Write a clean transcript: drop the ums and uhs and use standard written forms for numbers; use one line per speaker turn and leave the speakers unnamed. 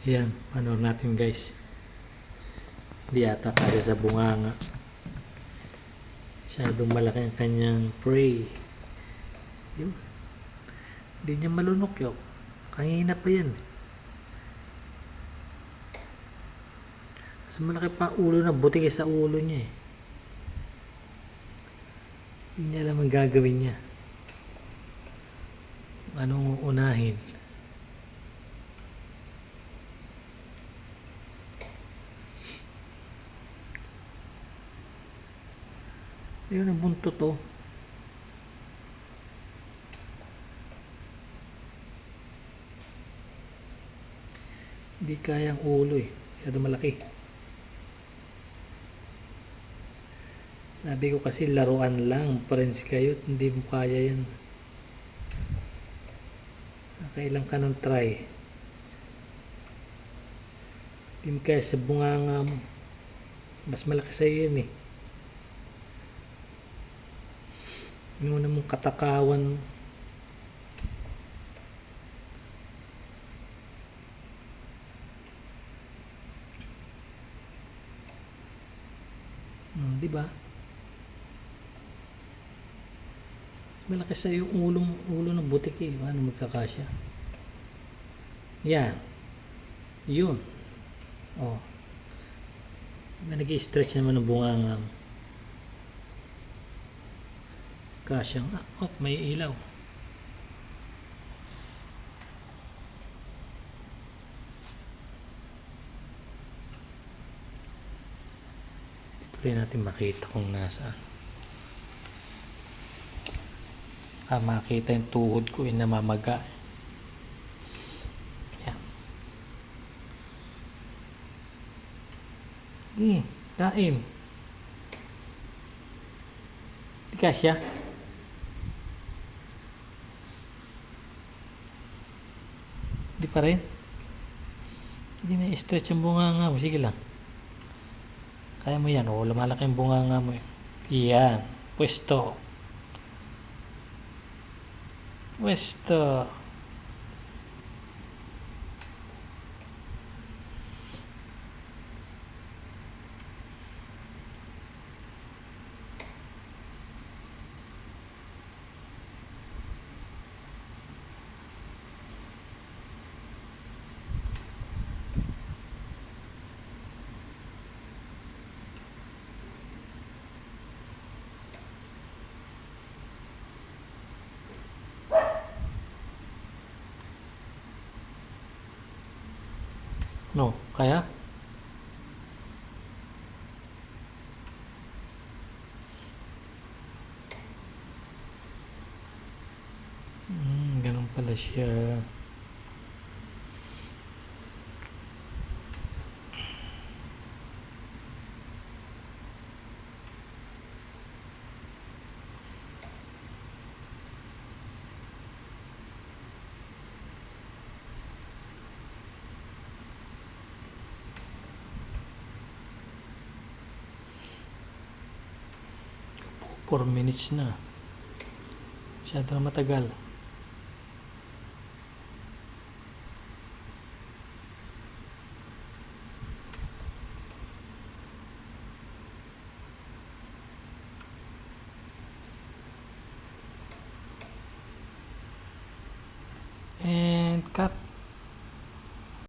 Ayan, panoorin natin guys. Hindi ata kasi sa bunganga. Masyadong malaki ang kanyang prey. Yun. Hindi niya malunok yun. Kanina pa yan. Mas malaki pa ulo na buti sa ulo niya eh. Hindi niya alam ang gagawin niya. Anong unahin? Ayun ang buntot oh. Hindi kaya ang ulo eh. Masyado malaki. Sabi ko kasi laruan lang. Friends kayo. Hindi mo kaya yan. Kailan ka ng try. Hindi mo kaya sa bunganga mo. Mas malaki sa'yo yan eh. Yung una mong katakawan. Di ba? Mas malaki sa yung ulo ng butik eh. Paano magkakasya? Yan. Yun. Oh. Nag-i-stretch naman ng bunganga. Kasya nga. Oh, may ilaw. Dito rin natin makita kung nasaan. Makita yung tuhod ko yung namamaga. Yan. Kain. Di kasya. Di pa rin. Hindi na i-stretch yung bunganga mo. Sige lang. Kaya mo yan. O, lumalaki yung bunganga mo. Yan. Pwesto. Pwesto. No, kaya? Ganun pala siya. Four minutes na. Masyado na matagal.